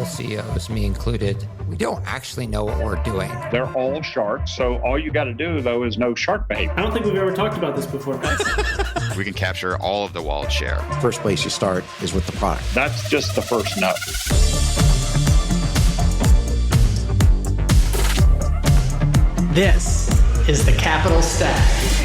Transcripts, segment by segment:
all CEOs, me included, we don't actually know what we're doing. They're all sharks, so all you got to do, though, is know shark behavior. I don't think we've ever talked about this before. We can capture all of the wallet share. First place you start is with the product. That's just the first nut. This is the Capital Stack.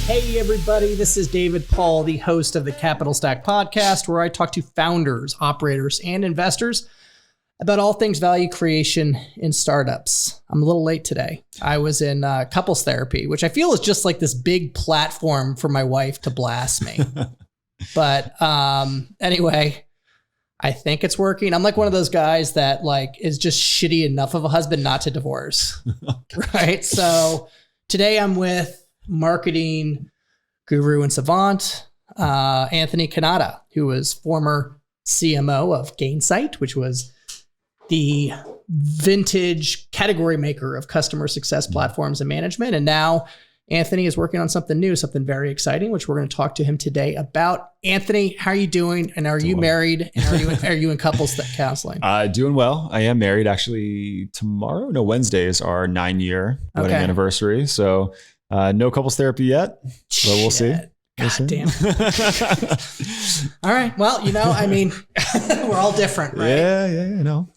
Hey everybody, this is David Paul, the host of the Capital Stack podcast, where I talk to founders, operators, and investors about all things value creation in startups. I'm a little late today. I was in couples therapy, which I feel is just like this big platform for my wife to blast me. But anyway, I think it's working. I'm like one of those guys that like is just shitty enough of a husband not to divorce, right? So today I'm with marketing guru and savant, Anthony Kennada, who was former CMO of Gainsight, which was the vintage category maker of customer success platforms and management. And now Anthony is working on something new, something very exciting, which we're going to talk to him today about. Anthony, how are you doing? And are you married? And are you in couples counseling? Doing well. I am married. Actually, Wednesday is our 9-year wedding anniversary. So no couples therapy yet, but we'll see. God damn it. All right. Well, I mean, we're all different, right? Yeah, no.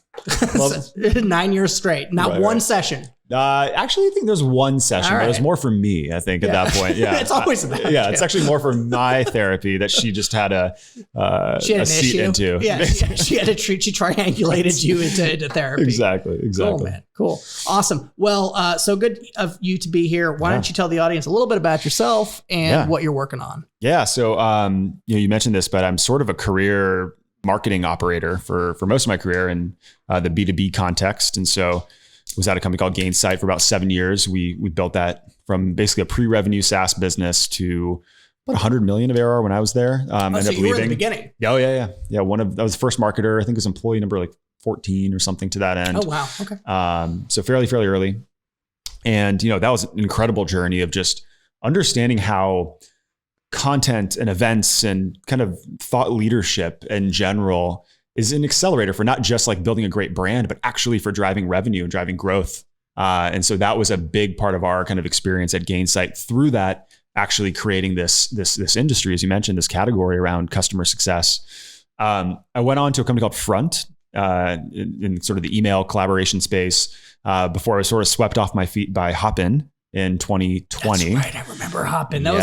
Well, 9 years straight, not one session. Actually, I think there's one session, but it was more for me, I think, at that point. Yeah. It's always about you. It's actually more for my therapy that she just had a seat into. Yeah, she triangulated you into therapy. Exactly. Cool, man. Cool. Awesome. Well, so good of you to be here. Why don't you tell the audience a little bit about yourself and what you're working on? Yeah. So, you mentioned this, but I'm sort of a career marketing operator for most of my career in the B2B context. And so was at a company called Gainsight for about 7 years. We built that from basically a pre-revenue SaaS business to about 100 million of ARR when I was there. So you were in the beginning. Oh yeah. I was the first marketer. I think it was employee number like 14 or something to that end. Oh wow. Okay. So fairly early. And that was an incredible journey of just understanding how content and events and kind of thought leadership in general is an accelerator for not just like building a great brand, but actually for driving revenue and driving growth. And so that was a big part of our kind of experience at Gainsight through that, actually creating this industry, as you mentioned, this category around customer success. I went on to a company called Front in sort of the email collaboration space before I was sort of swept off my feet by Hopin in 2020. That's right. I remember Hopin. That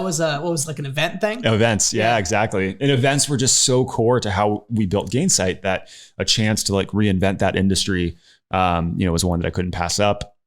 was like an event thing? Events. Yeah, exactly. And events were just so core to how we built Gainsight that a chance to like reinvent that industry, was one that I couldn't pass up.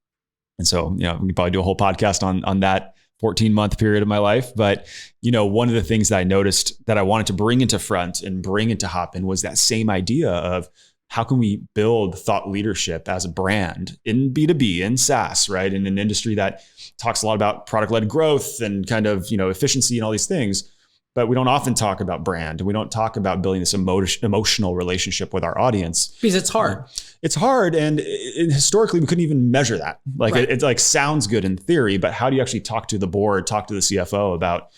And so, we could probably do a whole podcast on that 14-month period of my life. But, one of the things that I noticed that I wanted to bring into Front and bring into Hopin was that same idea of how can we build thought leadership as a brand in B2B, in SaaS, right? In an industry that talks a lot about product-led growth and kind of, efficiency and all these things, but we don't often talk about brand. We don't talk about building this emotional relationship with our audience. Because it's hard. It's hard. And historically, we couldn't even measure that. Like it like sounds good in theory, but how do you actually talk to the board, talk to the CFO about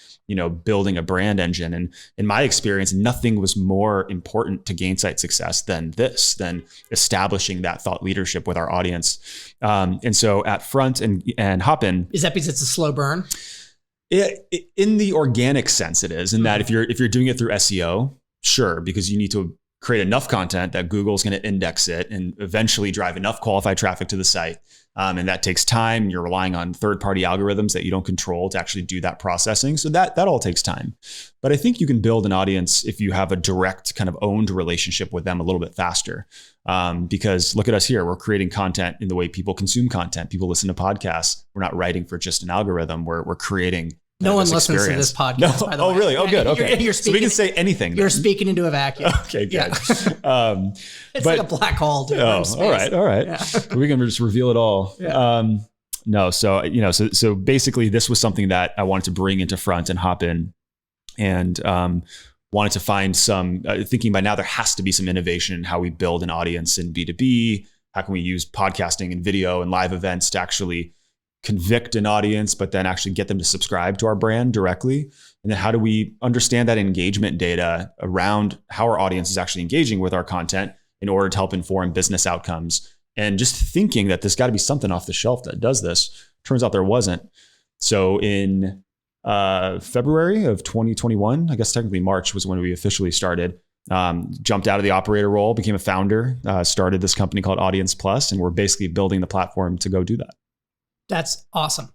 building a brand engine? And in my experience, nothing was more important to Gainsight's success than establishing that thought leadership with our audience. And so at Front and Hopin. Is that because it's a slow burn? In the organic sense, it is. In that if you're doing it through SEO, sure, because you need to create enough content that Google's going to index it and eventually drive enough qualified traffic to the site. And that takes time. You're relying on third-party algorithms that you don't control to actually do that processing. So that all takes time. But I think you can build an audience if you have a direct kind of owned relationship with them a little bit faster. Because look at us here. We're creating content in the way people consume content. People listen to podcasts. We're not writing for just an algorithm. We're creating No one listens to this podcast, by the way. Oh, really? Oh, good. Okay. So we can say anything. You're speaking into a vacuum. Okay, good. Yeah. It's like a black hole. Dude, all right. Yeah. We can just reveal it all. Yeah. No, so basically this was something that I wanted to bring into Front and Hopin, and wanted to find some, thinking by now there has to be some innovation in how we build an audience in B2B. How can we use podcasting and video and live events to actually convict an audience, but then actually get them to subscribe to our brand directly? And then how do we understand that engagement data around how our audience is actually engaging with our content in order to help inform business outcomes? And just thinking that there's got to be something off the shelf that does this. Turns out there wasn't. So in February of 2021, I guess technically March was when we officially started, jumped out of the operator role, became a founder, started this company called AudiencePlus, and we're basically building the platform to go do that. That's awesome.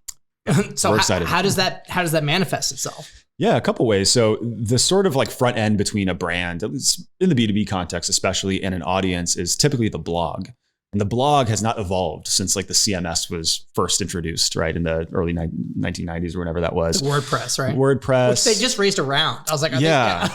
So we're excited. How does that manifest itself? Yeah, a couple ways. So the sort of like front end between a brand, at least in the B2B context, especially, and an audience is typically the blog. And the blog has not evolved since like the CMS was first introduced, right? In the early 1990s or whenever that was. WordPress, right? WordPress. Which they just raised around. I was like, yeah.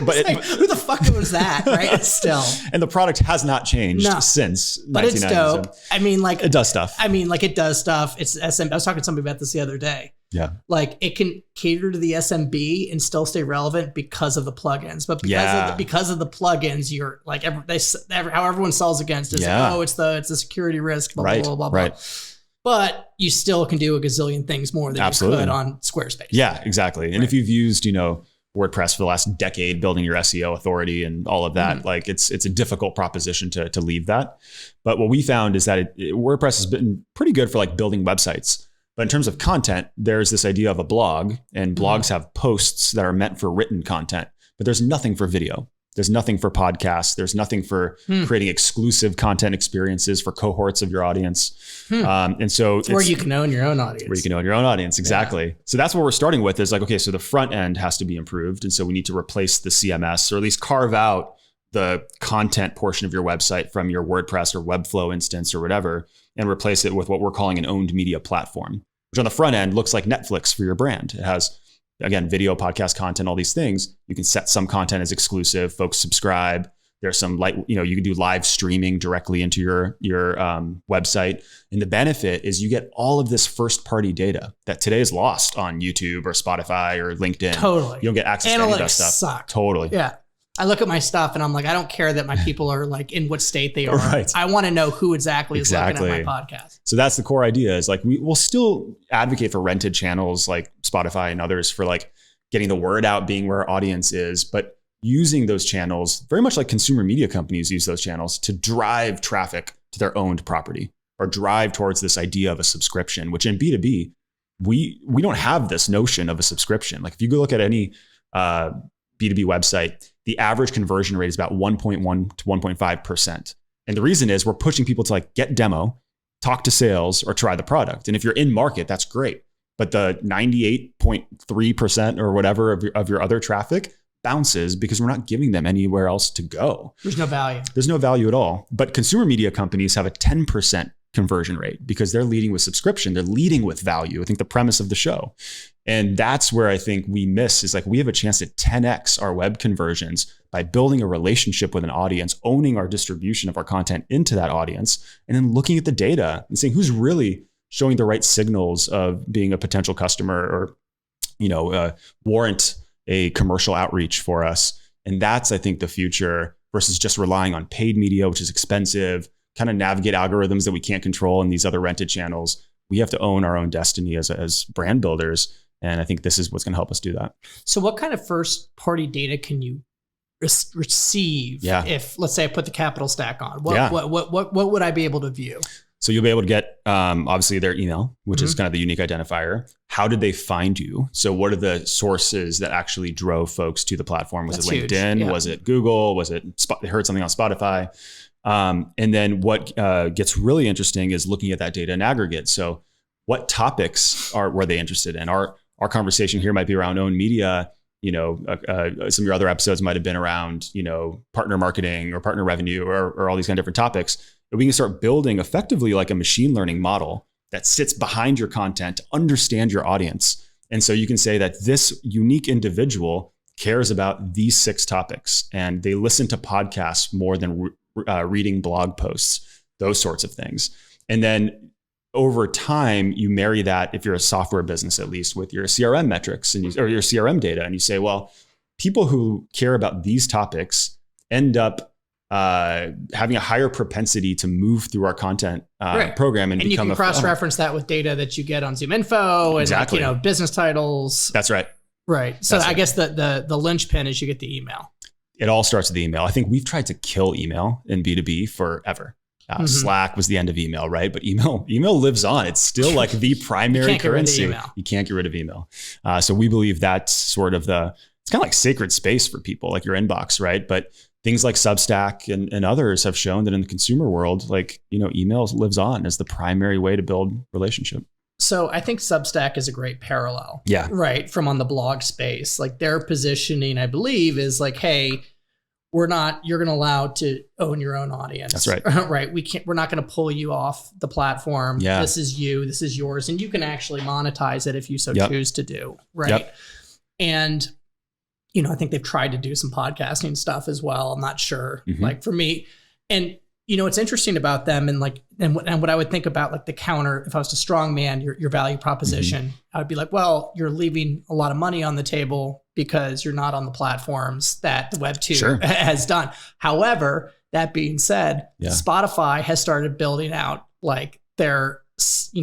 But who the fuck was that, right? Still. And the product has not changed since 1990s. But it's dope. I mean, like, it does stuff. It does stuff. It's SMB. I was talking to somebody about this the other day. Yeah. Like it can cater to the SMB and still stay relevant because of the plugins. But because of the plugins, you're like, how everyone sells against is like, oh, it's the security risk, blah, right. blah, blah, blah. Right. But you still can do a gazillion things more than you could on Squarespace. Yeah, exactly. And if you've used, WordPress for the last decade, building your SEO authority and all of that, like it's a difficult proposition to leave that. But what we found is that WordPress has been pretty good for like building websites. But in terms of content, there's this idea of a blog, and blogs have posts that are meant for written content, but there's nothing for video. There's nothing for podcasts. There's nothing for creating exclusive content experiences for cohorts of your audience. And so it's where you can own your own audience. Where you can own your own audience. Exactly. Yeah. So that's what we're starting with is like, okay, so the front end has to be improved. And so we need to replace the CMS, or at least carve out the content portion of your website from your WordPress or Webflow instance or whatever, and replace it with what we're calling an owned media platform, which on the front end looks like Netflix for your brand. It has, again, video, podcast content, all these things. You can set some content as exclusive. Folks subscribe. There's some you can do live streaming directly into your website. And the benefit is you get all of this first party data that today is lost on YouTube or Spotify or LinkedIn. Totally. You don't get access to any of that stuff. Suck. Totally. Yeah. I look at my stuff and I'm like, I don't care that my people are like in what state they are. Right. I want to know who exactly is looking at my podcast. So that's the core idea is like, we'll still advocate for rented channels like Spotify and others for like getting the word out, being where our audience is, but using those channels very much like consumer media companies use those channels to drive traffic to their owned property or drive towards this idea of a subscription, which in B2B, we don't have this notion of a subscription. Like if you go look at any B2B website, the average conversion rate is about 1.1 to 1.5%. And the reason is we're pushing people to like get demo, talk to sales, or try the product. And if you're in market, that's great. But the 98.3% or whatever of your other traffic bounces because we're not giving them anywhere else to go. There's no value. There's no value at all. But consumer media companies have a 10% conversion rate because they're leading with subscription. They're leading with value. I think the premise of the show. And that's where I think we miss is like we have a chance to 10x our web conversions by building a relationship with an audience, owning our distribution of our content into that audience, and then looking at the data and saying who's really showing the right signals of being a potential customer or, warrant a commercial outreach for us. And that's, I think, the future versus just relying on paid media, which is expensive, kind of navigate algorithms that we can't control in these other rented channels. We have to own our own destiny as brand builders. And I think this is what's going to help us do that. So what kind of first party data can you receive if, let's say, I put the capital stack on? What would I be able to view? So you'll be able to get, obviously, their email, which is kind of the unique identifier. How did they find you? So what are the sources that actually drove folks to the platform? Was it LinkedIn? Yeah. Was it Google? Was it they heard something on Spotify? And then what gets really interesting is looking at that data in aggregate. So what topics were they interested in? Our conversation here might be around owned media. Some of your other episodes might have been around, partner marketing or partner revenue or all these kind of different topics. We can start building effectively like a machine learning model that sits behind your content to understand your audience. And so you can say that this unique individual cares about these 6 topics and they listen to podcasts more than reading blog posts, those sorts of things. And then over time, you marry that, if you're a software business, at least with your CRM metrics or your CRM data. And you say, well, people who care about these topics end up having a higher propensity to move through our content program and become you can cross-reference that with data that you get on ZoomInfo and Exactly. business titles. That's right. Right. So That's I right. guess the linchpin is you get the email. It all starts with the email. I think we've tried to kill email in B2B forever. Slack was the end of email, right? But email lives on. It's still like the primary currency. You can't get rid of email. So we believe that's sort of it's kind of like sacred space for people, like your inbox, right? But things like Substack and others have shown that in the consumer world, like, email lives on as the primary way to build relationship. So I think Substack is a great parallel. Yeah. Right. From on the blog space, like their positioning, I believe, is like, hey, you're going to allow to own your own audience. That's right. Right. We're not going to pull you off the platform. Yeah. This is yours. And you can actually monetize it if you so choose to do. Right. Yep. And, I think they've tried to do some podcasting stuff as well. I'm not sure. Like for me, and what's interesting about them and what I would think about like the counter, if I was to strongman your value proposition, I would be like, well, you're leaving a lot of money on the table because you're not on the platforms that the Web2 has done. However, that being said, Spotify has started building out like their,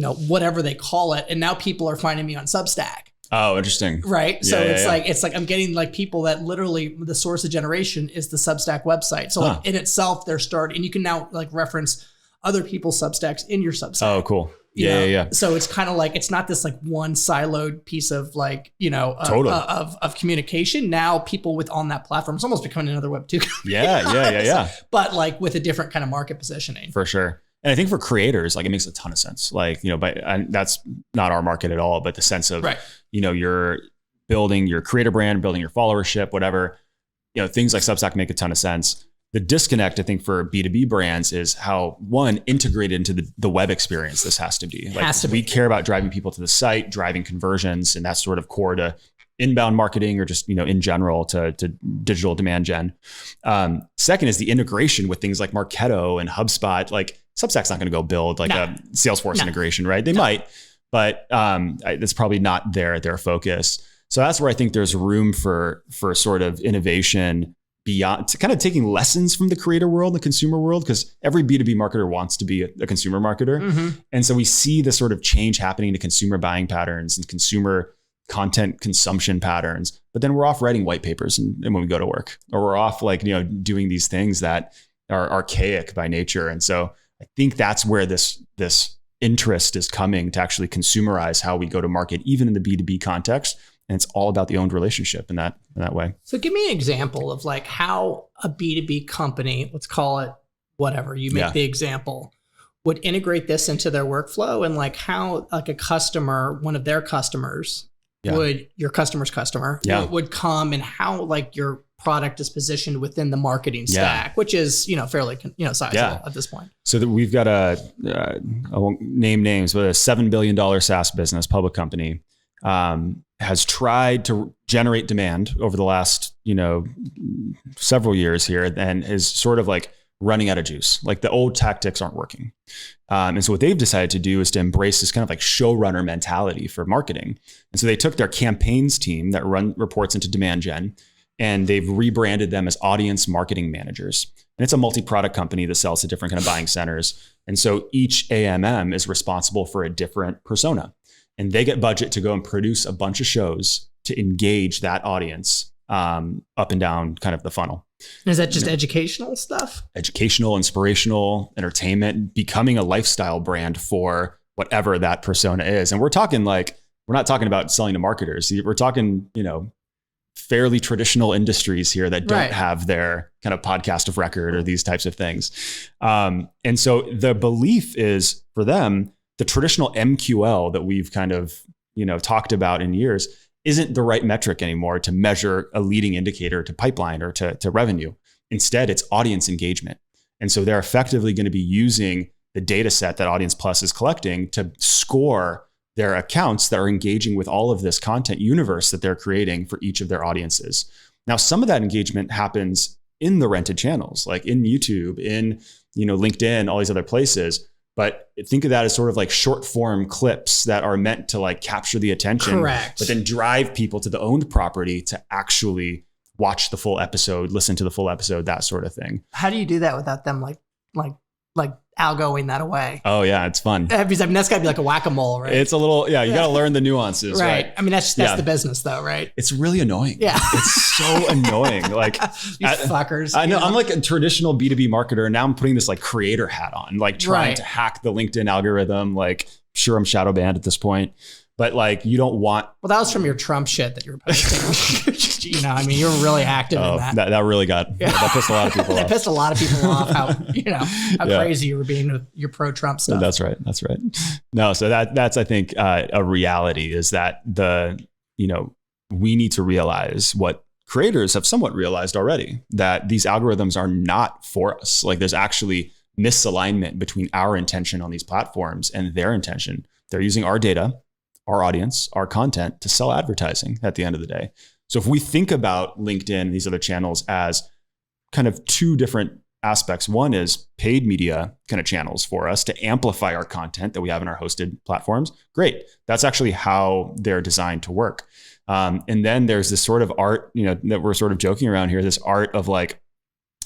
whatever they call it. And now people are finding me on Substack. Oh, interesting. Right. So it's like I'm getting like people that literally the source of generation is the Substack website. So like in itself, they're starting, and you can now like reference other people's Substacks in your Substack. Oh, cool. Yeah. So it's kind of like, it's not this like one siloed piece of like, of communication. Now people on that platform, it's almost becoming another Web2. Yeah. But like with a different kind of market positioning. For sure. And I think for creators, like it makes a ton of sense. Like, and that's not our market at all, but the sense of, you're building your creator brand, building your followership, whatever, things like Substack make a ton of sense. The disconnect, I think, for B2B brands is how, one, integrated into the web experience this has to be. We care about driving people to the site, driving conversions, and that's sort of core to inbound marketing or just, in general to digital demand gen. Second is the integration with things like Marketo and HubSpot. Like Substack's not going to go build like a Salesforce integration, right? They might, but it's probably not their focus. So that's where I think there's room for sort of innovation beyond, to kind of taking lessons from the creator world, the consumer world, because every B2B marketer wants to be a consumer marketer. And so we see this sort of change happening to consumer buying patterns and consumer content consumption patterns, but then we're off writing white papers and when we go to work, or we're off like, doing these things that are archaic by nature. And so I think that's where this interest is coming to actually consumerize how we go to market, even in the B2B context. And it's all about the owned relationship in that way. So give me an example of like how a B2B company, let's call it whatever, you make the example, would integrate this into their workflow, and like how like a customer, one of their customers, would your customer's customer would come, and how like your product is positioned within the marketing stack, which is, fairly, sizable at this point. So that we've got I won't name names, but a $7 billion SaaS business, public company, has tried to generate demand over the last, several years here, and is sort of like running out of juice. Like the old tactics aren't working. And so what they've decided to do is to embrace this kind of like showrunner mentality for marketing. And so they took their campaigns team that reports into demand gen, and they've rebranded them as audience marketing managers. And it's a multi-product company that sells to different kind of buying centers. And so each AMM is responsible for a different persona, and they get budget to go and produce a bunch of shows to engage that audience up and down kind of the funnel. Is that just educational stuff? Educational, inspirational, entertainment, becoming a lifestyle brand for whatever that persona is. And we're not talking about selling to marketers. We're talking, fairly traditional industries here that don't have their kind of podcast of record or these types of things. And so the belief is for them, the traditional MQL that we've kind of, talked about in years isn't the right metric anymore to measure a leading indicator to pipeline or to revenue. Instead, it's audience engagement. And so they're effectively going to be using the data set that AudiencePlus is collecting to score their accounts that are engaging with all of this content universe that they're creating for each of their audiences. Now, some of that engagement happens in the rented channels, like in YouTube, in LinkedIn, all these other places. But think of that as sort of like short form clips that are meant to like capture the attention, but then drive people to the owned property to actually watch the full episode, listen to the full episode, that sort of thing. How do you do that without them like algoing that away? Oh yeah, it's fun. Because I mean, that's got to be like a whack-a-mole, right? It's a little, you got to learn the nuances, right? I mean, that's the business though, right? It's really annoying. Yeah. It's so annoying. Like these fuckers. I know. I'm like a traditional B2B marketer. And now I'm putting this like creator hat on, like trying to hack the LinkedIn algorithm. Like sure, I'm shadow banned at this point, but like you don't want. Well, that was from your Trump shit that you were posting. I mean, you were really active in that. That really that pissed a lot of people off. That pissed a lot of people off how crazy you were being with your pro-Trump stuff. That's right. No, so that's I think a reality is that we need to realize what creators have somewhat realized already, that these algorithms are not for us. Like there's actually misalignment between our intention on these platforms and their intention. They're using our data, our audience, our content to sell advertising at the end of the day. So if we think about LinkedIn and these other channels as kind of two different aspects, one is paid media kind of channels for us to amplify our content that we have in our hosted platforms. Great. That's actually how they're designed to work. And then there's this sort of art, that we're sort of joking around here, this art of like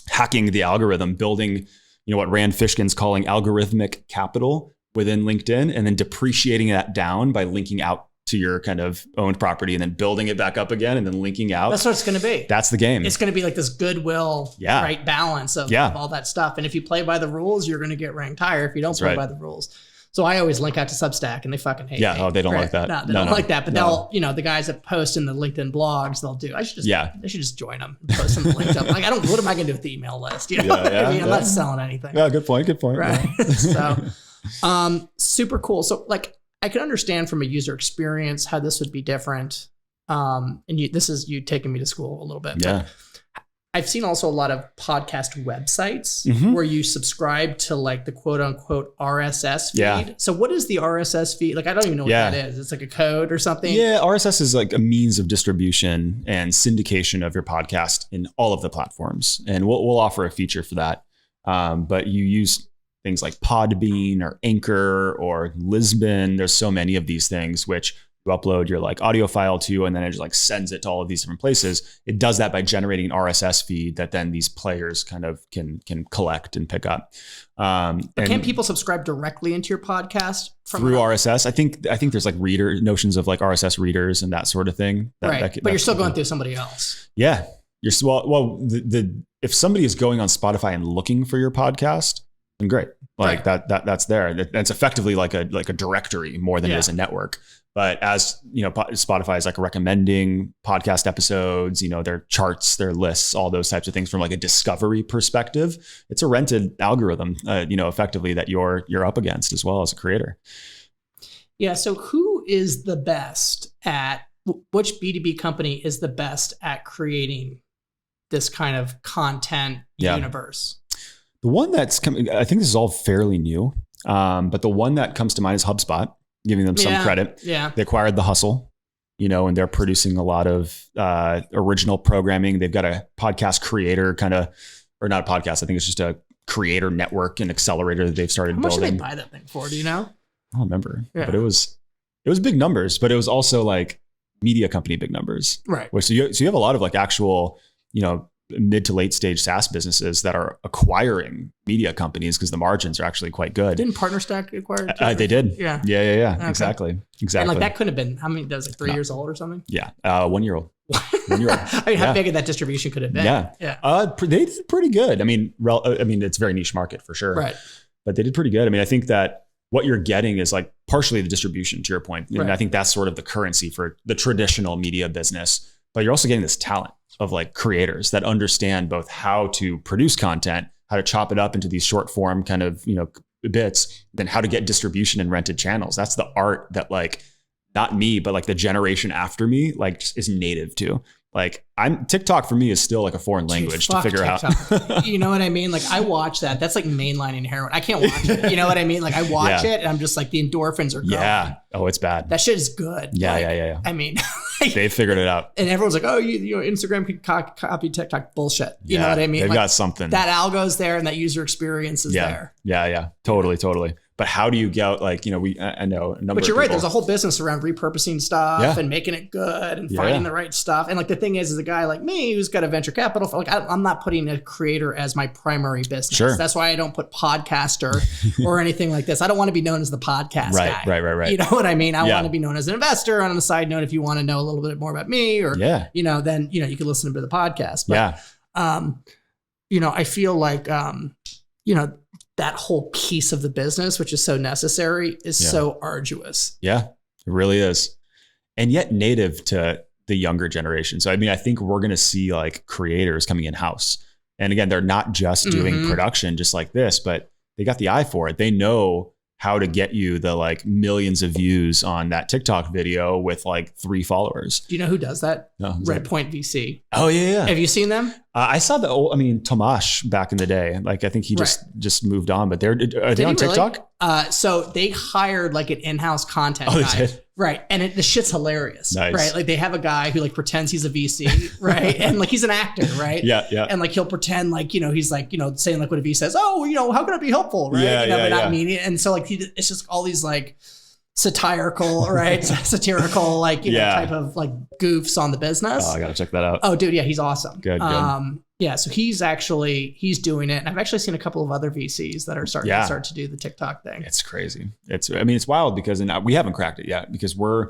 hacking the algorithm, building, what Rand Fishkin's calling algorithmic capital within LinkedIn, and then depreciating that down by linking out to your kind of owned property and then building it back up again and then linking out. That's what it's going to be. That's the game. It's going to be like this goodwill, right, balance of all that stuff. And if you play by the rules, you're going to get ranked higher if you don't play by the rules. So I always link out to Substack and they fucking hate me. Oh, they don't like that. No, they don't like that. But they'll, the guys that post in the LinkedIn blogs, they'll do. They should just join them, post them linked up. Like, what am I going to do with the email list? You know what I mean? I'm not selling anything. Yeah, good point. Right. So, super cool. So like, I can understand from a user experience how this would be different. And this is you taking me to school a little bit. Yeah. I've seen also a lot of podcast websites where you subscribe to like the quote unquote RSS feed. Yeah. So what is the RSS feed? Like, I don't even know what that is. It's like a code or something. Yeah. RSS is like a means of distribution and syndication of your podcast in all of the platforms. And we'll offer a feature for that. But you use things like Podbean or Anchor or Lisbon. There's so many of these things which you upload your like audio file to, and then it just like sends it to all of these different places. It does that by generating an RSS feed that then these players kind of can collect and pick up. But can people subscribe directly into your podcast through RSS? I think there's like notions of like RSS readers and that sort of thing. But you're still going through somebody else. Yeah. If somebody is going on Spotify and looking for your podcast, then great. Like that's there. That's effectively like a directory more than it is a network. But as Spotify is like recommending podcast episodes, their charts, their lists, all those types of things from like a discovery perspective. It's a rented algorithm, effectively that you're up against as well as a creator. Yeah. So who is the best at which B2B company is the best at creating this kind of content universe? The one that's coming, I think this is all fairly new, but the one that comes to mind is HubSpot. Giving them some credit. Yeah. They acquired The Hustle, and they're producing a lot of original programming. They've got a podcast creator or not a podcast. I think it's just a creator network and accelerator that they've started building. How much did they buy that thing for? Do you know? I don't remember, but it was big numbers, but it was also like media company big numbers. Right. So you have a lot of like actual, mid to late stage SaaS businesses that are acquiring media companies because the margins are actually quite good. Didn't PartnerStack acquire it? They did. Yeah. Okay. Exactly. And like that could have been, how many, that was like 3 years old or something? Yeah. 1 year old. 1 year old. I mean, how big of that distribution could have been? Yeah. They did pretty good. I mean, it's a very niche market for sure. Right. But they did pretty good. I mean, I think that what you're getting is like partially the distribution, to your point. And I think that's sort of the currency for the traditional media business. But you're also getting this talent of like creators that understand both how to produce content, how to chop it up into these short form kind of, bits, then how to get distribution in rented channels. That's the art that like, not me, but like the generation after me, like just is native to. Like TikTok for me is still like a foreign language to figure TikTok out. You know what I mean? Like I watch that. That's like mainlining heroin. I can't watch it. You know what I mean? Like I watch it and I'm just like the endorphins are going. Yeah. Oh, it's bad. That shit is good. Yeah. Like, yeah. I mean, they figured it out. And everyone's like, oh, Instagram could copy TikTok. Bullshit. You know what I mean? They've like, got something. That algo's there and that user experience is there. Yeah. Totally. But how do you get like, I know a number But you're of right. people. There's a whole business around repurposing stuff and making it good and finding the right stuff. And like the thing is a guy like me who's got a venture capital, like I'm not putting a creator as my primary business. Sure. That's why I don't put podcaster or anything like this. I don't want to be known as the podcast guy. Right. You know what I mean? I want to be known as an investor. On the side note, if you want to know a little bit more about me or, then, you can listen to the podcast. But, I feel like, that whole piece of the business, which is so necessary, is so arduous. Yeah, it really is. And yet native to the younger generation. So, I think we're going to see like creators coming in-house. And again, they're not just doing production just like this, but they got the eye for it. They know how to get you the like millions of views on that TikTok video with like 3 followers. Do you know who does that? No, Red Point VC. Oh yeah. Have you seen them? I saw the old, Tomash back in the day. Like I think he just moved on, but are they on TikTok? Really? So they hired like an in-house content guy. They did? Right. And the shit's hilarious. Nice. Right. Like they have a guy who like pretends he's a VC, right? And like he's an actor, right? Yeah. And like he'll pretend like, he's like, saying like what if he says, oh, how can I be helpful? Right. But not meaning it. And so like it's just all these like satirical, right? Satirical, like, type of like goofs on the business. Oh, I got to check that out. Oh, dude. Yeah. He's awesome. Good. Yeah. So he's doing it. And I've actually seen a couple of other VCs that are starting to do the TikTok thing. It's crazy. It's wild because we haven't cracked it yet because we're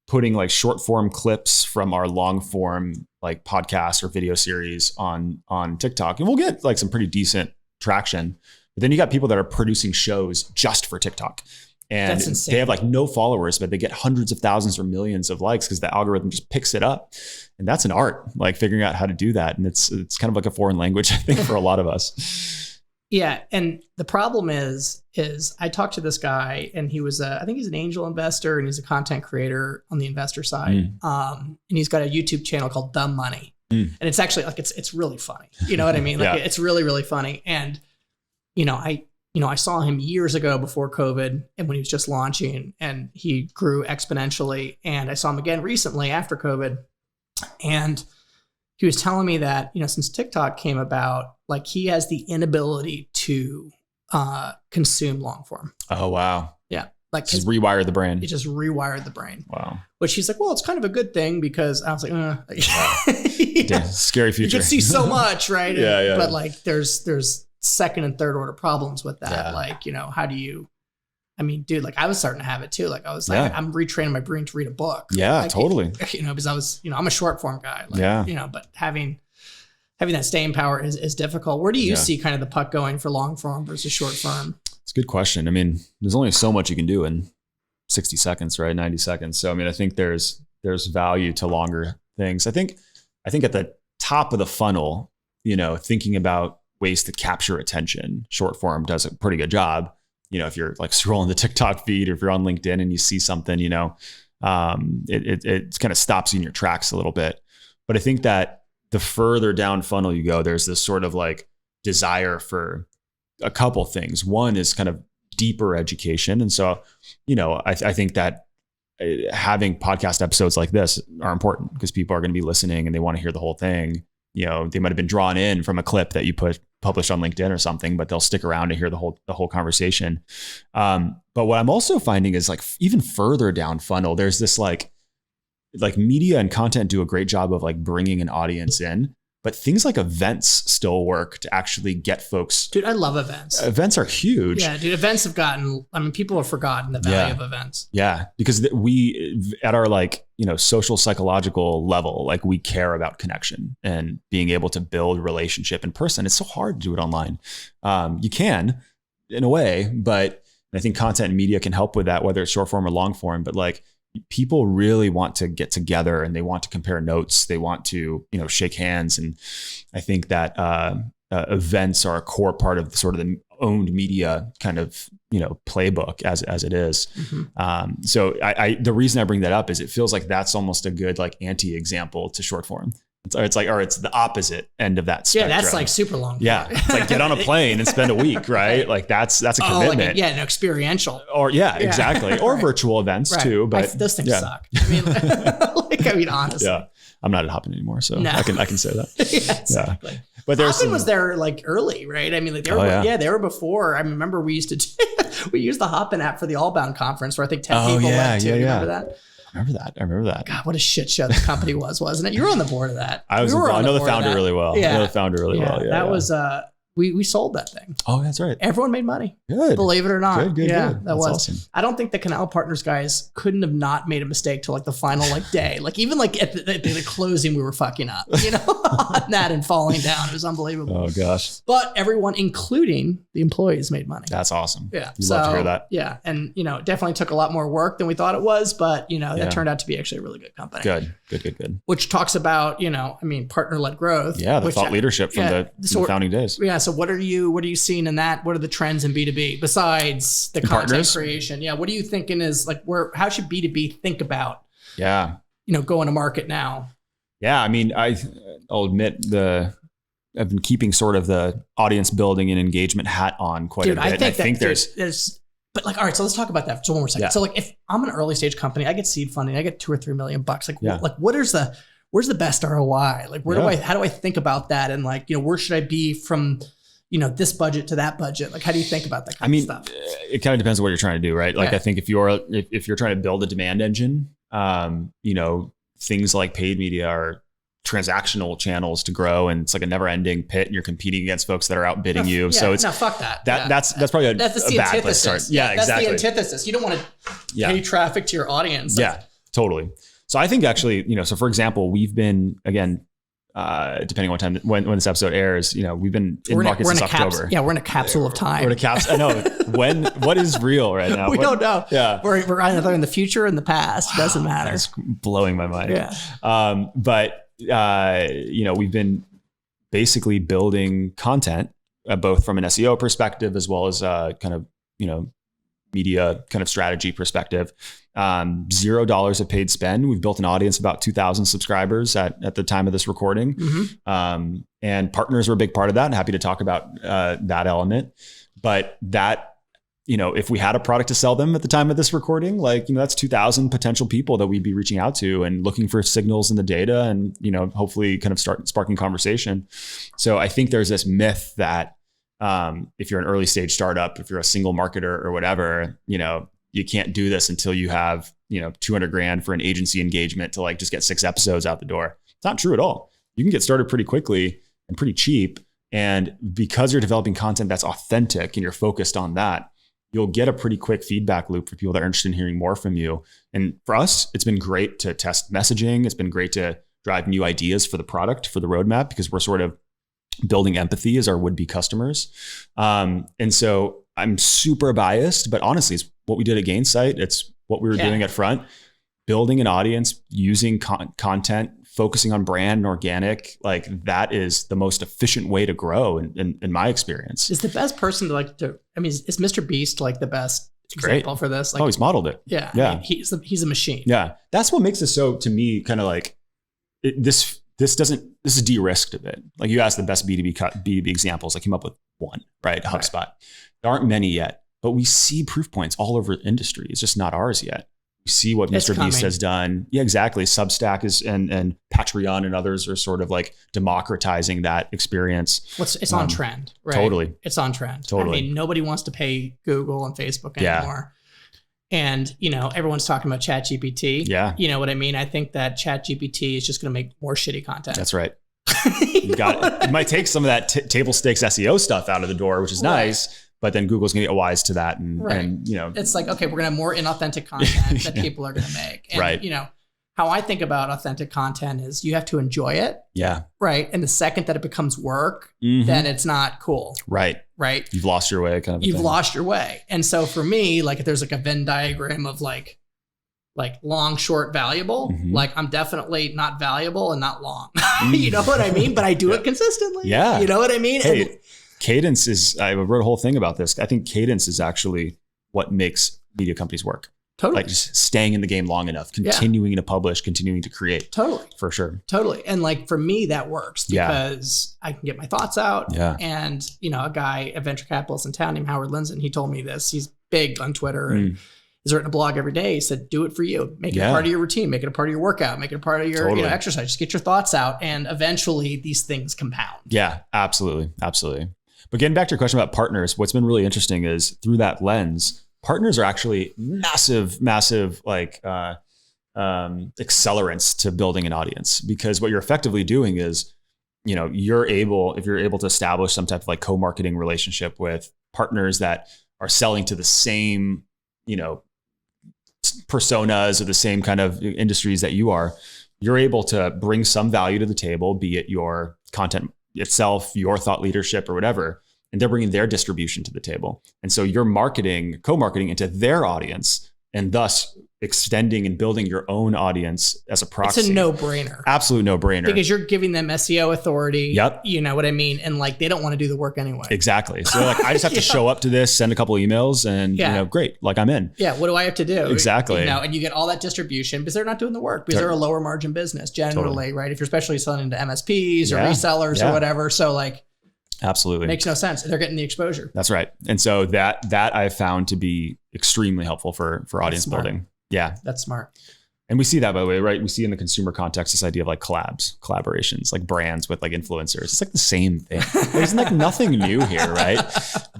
putting like short form clips from our long form, like podcast or video series on TikTok. And we'll get like some pretty decent traction. But then you got people that are producing shows just for TikTok. And they have like no followers, but they get hundreds of thousands or millions of likes because the algorithm just picks it up. And that's an art, like figuring out how to do that. And it's kind of like a foreign language, I think, for a lot of us. Yeah. And the problem is I talked to this guy and he was I think he's an angel investor and he's a content creator on the investor side. And he's got a YouTube channel called Dumb Money. And it's actually like, it's really funny. You know what I mean? Like it's really, really funny. And, I saw him years ago before COVID and when he was just launching and he grew exponentially. And I saw him again recently after COVID. And he was telling me that, since TikTok came about, like he has the inability to consume long form. Oh, wow. Yeah. Like just rewire the brain. It just rewired the brain. Wow. Which he's like, well, it's kind of a good thing because I was like, scary future. You can see so much, right? Yeah. But like there's second and third order problems with that. Yeah. Like, how do you, dude, like I was starting to have it too. Like I was like, I'm retraining my brain to read a book. Yeah, like, totally. Because I was, I'm a short form guy. Like, but having that staying power is difficult. Where do you see kind of the puck going for long form versus short form? It's a good question. There's only so much you can do in 60 seconds, right? 90 seconds. So, I think there's value to longer things. I think at the top of the funnel, thinking about ways to capture attention, short form does a pretty good job. If you're like scrolling the TikTok feed or if you're on LinkedIn and you see something, it kind of stops you in your tracks a little bit. But I think that the further down funnel you go, there's this sort of like desire for a couple things. One is kind of deeper education. And so, I think that having podcast episodes like this are important because people are going to be listening and they want to hear the whole thing. They might have been drawn in from a clip that you published on LinkedIn or something, but they'll stick around to hear the whole conversation. But what I'm also finding is like even further down funnel, there's this like media and content do a great job of like bringing an audience in, but things like events still work to actually get folks. Dude, I love events. Events are huge. Yeah, dude, events have gotten, people have forgotten the value of events. Yeah, because we, at our like, social psychological level, like we care about connection and being able to build relationship in person. It's so hard to do it online. You can in a way, but I think content and media can help with that, whether it's short form or long form, but like people really want to get together and they want to compare notes. They want to, shake hands. And I think that events are a core part of sort of the owned media kind of, playbook as it is. Mm-hmm. So the reason I bring that up is it feels like that's almost a good like anti-example to short form. It's the opposite end of that spectrum. Yeah, that's like super long. Yeah, it's like get on a plane and spend a week, right? Like that's a commitment. Like experiential. Or exactly. Or virtual events too. But those things suck. Honestly. Yeah, I'm not at Hopin anymore, so I can say that. Yeah, exactly. Yeah. But Hopin was there like early, right? They were they were before. I remember we used to We used the Hopin app for the Allbound conference where I think 10 people went to. You remember that? I remember that. God, what a shit show the company was, wasn't it? You were on the board of that. I know the founder really well. Yeah. I know the founder really well. Yeah, that was we sold that thing. Oh, that's right. Everyone made money. Good. Believe it or not. Good. That that's was awesome. I don't think the Canal Partners guys couldn't have not made a mistake till like the final day. Like even like at the closing, we were fucking up, on that and falling down. It was unbelievable. Oh gosh. But everyone, including the employees, made money. That's awesome. Yeah. You'd love to hear that. Yeah. And it definitely took a lot more work than we thought it was, but that turned out to be actually a really good company. Good. Which talks about, partner-led growth. Yeah, the thought leadership from the founding days. Yeah. So what are you seeing in that? What are the trends in B2B besides the content partners? Creation? Yeah. What are you thinking is like how should B2B think about going to market now? Yeah. I mean, I'll admit I've been keeping sort of the audience building and engagement hat on quite a bit. I think there's but all right, so let's talk about that for one more second. Yeah. So if I'm an early stage company, I get seed funding, I get $2 or $3 million bucks. Where's the best ROI? Like how do I think about that? And where should I be from, this budget to that budget? Like, how do you think about that kind of stuff? It kind of depends on what you're trying to do, right? I think if you're trying to build a demand engine, things like paid media are transactional channels to grow, and it's like a never ending pit, and you're competing against folks that are outbidding you. So fuck that. That's probably a bad place to start. Yeah, exactly. That's the antithesis. You don't want to pay traffic to your audience. Yeah, totally. So I think actually, so for example, we've been, again, depending on what time, when this episode airs, we've been in market since October. We're in a capsule of time. We're in a capsule. I know. What is real right now? We don't know. Yeah. We're either in the future or in the past. It doesn't matter. That's blowing my mind. Yeah. But we've been basically building content, both from an SEO perspective as well as kind of, media kind of strategy perspective. $0 of paid spend. We've built an audience of about 2,000 subscribers at the time of this recording. Mm-hmm. And partners were a big part of that. I'm happy to talk about that element. But that, if we had a product to sell them at the time of this recording, that's 2,000 potential people that we'd be reaching out to and looking for signals in the data and, hopefully kind of start sparking conversation. So I think there's this myth that if you're an early stage startup, if you're a single marketer or whatever, you can't do this until you have, $200,000 for an agency engagement to just get 6 episodes out the door. It's not true at all. You can get started pretty quickly and pretty cheap. And because you're developing content that's authentic and you're focused on that, you'll get a pretty quick feedback loop for people that are interested in hearing more from you. And for us, it's been great to test messaging. It's been great to drive new ideas for the product, for the roadmap, because we're sort of building empathy as our would-be customers. And so I'm super biased, but honestly, it's what we did at Gainsight. It's what we were doing at Front, building an audience, using content, focusing on brand and organic. That is the most efficient way to grow in my experience. Is the best person is Mr. Beast the best example for this? He's modeled it. Yeah. Yeah. I mean, he's a machine. Yeah. That's what makes this so, to me, kind of this is de-risked a bit. You asked the best B2B examples. I came up with one, right? HubSpot. Right. There aren't many yet, but we see proof points all over the industry. It's just not ours yet. We see what Mr. Beast has done. Yeah, exactly. Substack is and Patreon and others are sort of democratizing that experience. It's on trend, right? Totally. It's on trend. Totally. I mean, nobody wants to pay Google and Facebook anymore. And, everyone's talking about ChatGPT. Yeah. You know what I mean? I think that ChatGPT is just going to make more shitty content. That's right. You got it. It might take some of that table stakes SEO stuff out of the door, which is nice. But then Google's going to get wise to that. And it's okay, we're going to have more inauthentic content that people are going to make. And, right. How I think about authentic content is you have to enjoy it. Yeah. Right. And the second that it becomes work, then it's not cool. Right. Right. You've lost your way You've lost your way. And so for me, if there's a Venn diagram of long, short, valuable, I'm definitely not valuable and not long. You know what I mean? But I do it consistently. Yeah. You know what I mean? Hey, cadence is, I wrote a whole thing about this. I think cadence is actually what makes media companies work. Totally. Just staying in the game long enough, continuing to publish, continuing to create. Totally. For sure. Totally. And for me, that works because I can get my thoughts out. Yeah. And, a guy, a venture capitalist in town named Howard Linson, he told me this. He's big on Twitter and he's written a blog every day. He said, do it for you. Make it a part of your routine. Make it a part of your workout. Make it a part of your exercise. Just get your thoughts out. And eventually these things compound. Yeah, absolutely. Absolutely. But getting back to your question about partners, what's been really interesting is through that lens, partners are actually massive like accelerants to building an audience, because what you're effectively doing is, if you're able to establish some type of like co-marketing relationship with partners that are selling to the same, personas or the same kind of industries that you are, you're able to bring some value to the table, be it your content itself, your thought leadership or whatever, and they're bringing their distribution to the table. And so you're co-marketing into their audience, and thus extending and building your own audience as a proxy. It's a no-brainer. Absolute no-brainer. Because you're giving them SEO authority. Yep. You know what I mean? And like, they don't want to do the work anyway. Exactly. So like, I just have to show up to this, send a couple of emails, and great. Like, I'm in. Yeah. What do I have to do? Exactly. And you get all that distribution because they're not doing the work, because they're a lower margin business generally, right? If you're especially selling into MSPs or resellers or whatever. So like, absolutely makes no sense. They're getting the exposure. That's right. And so that I've found to be extremely helpful for audience building. Yeah. That's smart. And we see that, by the way, right? We see in the consumer context, this idea of like collaborations, like brands with like influencers. It's like the same thing. There's like nothing new here, right?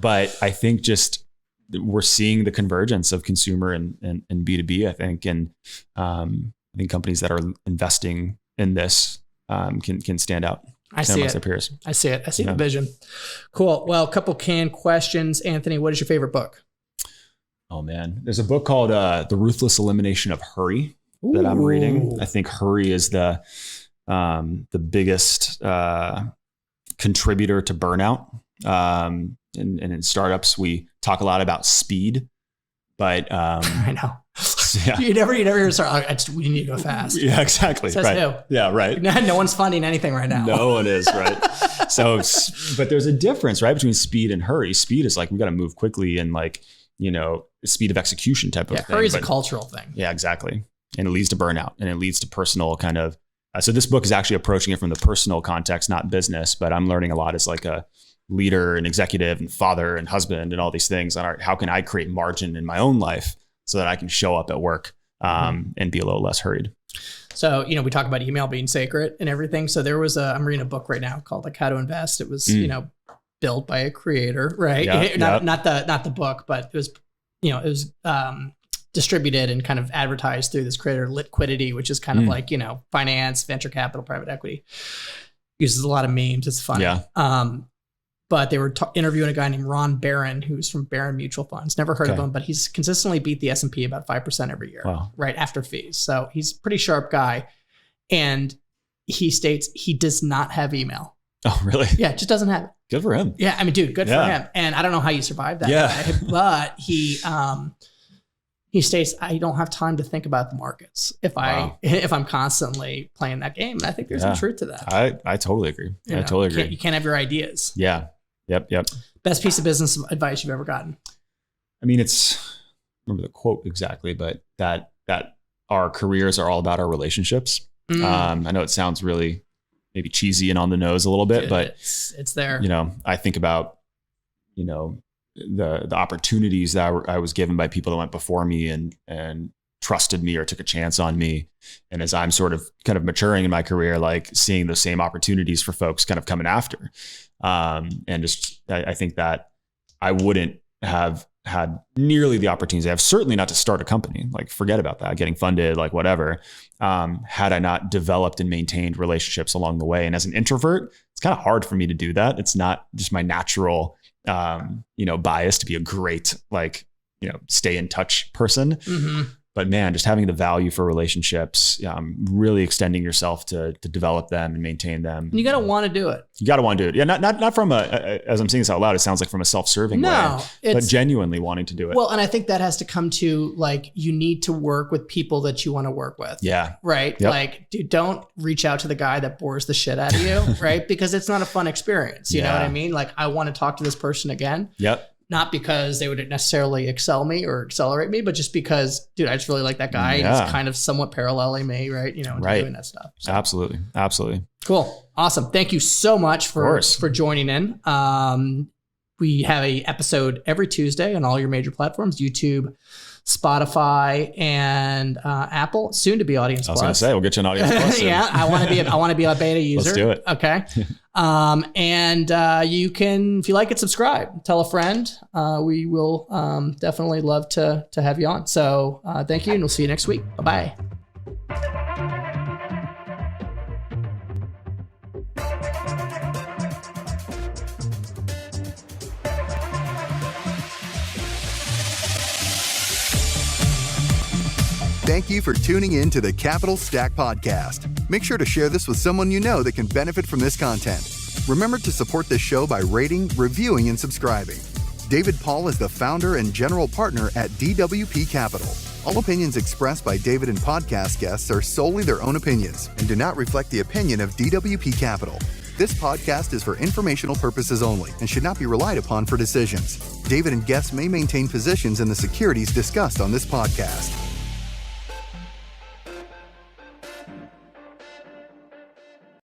But I think just we're seeing the convergence of consumer and B2B, I think. And I think companies that are investing in this can stand out. I see it. Their peers. I see it. I see the vision. Cool. Well, a couple canned questions. Anthony, what is your favorite book? Oh man, there's a book called The Ruthless Elimination of Hurry that I'm reading. I think hurry is the biggest contributor to burnout. And in startups, we talk a lot about speed, but I know. Yeah. You never hear we need to go fast. Yeah, exactly. Says right. who? Yeah, right. No one's funding anything right now. No one is, right? So, but there's a difference, right, between speed and hurry. Speed is like, we got to move quickly and like, speed of execution type of thing. Hurry is a cultural thing. Yeah, exactly. And it leads to burnout, and it leads to personal kind of. So this book is actually approaching it from the personal context, not business, but I'm learning a lot as like a leader and executive and father and husband and all these things. And how can I create margin in my own life so that I can show up at work and be a little less hurried. So, we talk about email being sacred and everything. So I'm reading a book right now called like How to Invest. It was, built by a creator, right? Yeah, not the book, but it was, distributed and kind of advertised through this creator, Liquidity, which is kind of like, finance, venture capital, private equity. Uses a lot of memes. It's funny. Yeah. But they were interviewing a guy named Ron Barron, who's from Barron Mutual Funds. Never heard of him, but he's consistently beat the S&P about 5% every year, right after fees. So he's a pretty sharp guy. And he states he does not have email. Oh, really? Yeah, just doesn't have it. Good for him. Yeah, I mean, dude, good for him. And I don't know how you survived that. Yeah. But he states, I don't have time to think about the markets if I'm constantly playing that game. And I think there's some truth to that. I totally agree. Totally agree. You can't have your ideas. Yeah. Yep. Best piece of business advice you've ever gotten? I mean, remember the quote exactly, but that our careers are all about our relationships. I know it sounds really maybe cheesy and on the nose a little bit, but it's there. I think about, the opportunities that I was given by people that went before me and trusted me or took a chance on me. And as I'm sort of kind of maturing in my career, like seeing those same opportunities for folks kind of coming after. And just, I think that I wouldn't have had nearly the opportunities I have, certainly not to start a company, like forget about that, getting funded, like whatever, had I not developed and maintained relationships along the way. And as an introvert, it's kind of hard for me to do that. It's not just my natural, bias to be a great, stay in touch person. Mm-hmm. But man, just having the value for relationships, really extending yourself to develop them and maintain them. And you got to want to do it. You got to want to do it. Yeah, not from as I'm saying this out loud, it sounds like from a self-serving way, but genuinely wanting to do it. Well, and I think that has to come to you need to work with people that you want to work with. Yeah. Right. Yep. Dude, don't reach out to the guy that bores the shit out of you, right? Because it's not a fun experience. You know what I mean? I want to talk to this person again. Yep. Not because they would necessarily excel me or accelerate me, but just because, dude, I just really like that guy. Yeah. And he's kind of somewhat paralleling me, right? Doing that stuff. So. Absolutely. Cool. Awesome. Thank you so much for joining in. We have an episode every Tuesday on all your major platforms, YouTube, Spotify, and Apple, soon to be AudiencePlus. I was going to say, we'll get you an AudiencePlus. Yeah, I want to be a beta user. Let's do it. Okay. And you can, if you like it, subscribe, tell a friend. We will definitely love to have you on. So thank you, and we'll see you next week. Bye-bye. Thank you for tuning in to the Capital Stack Podcast. Make sure to share this with someone you know that can benefit from this content. Remember to support this show by rating, reviewing, and subscribing. David Paul is the founder and general partner at DWP Capital. All opinions expressed by David and podcast guests are solely their own opinions and do not reflect the opinion of DWP Capital. This podcast is for informational purposes only and should not be relied upon for decisions. David and guests may maintain positions in the securities discussed on this podcast.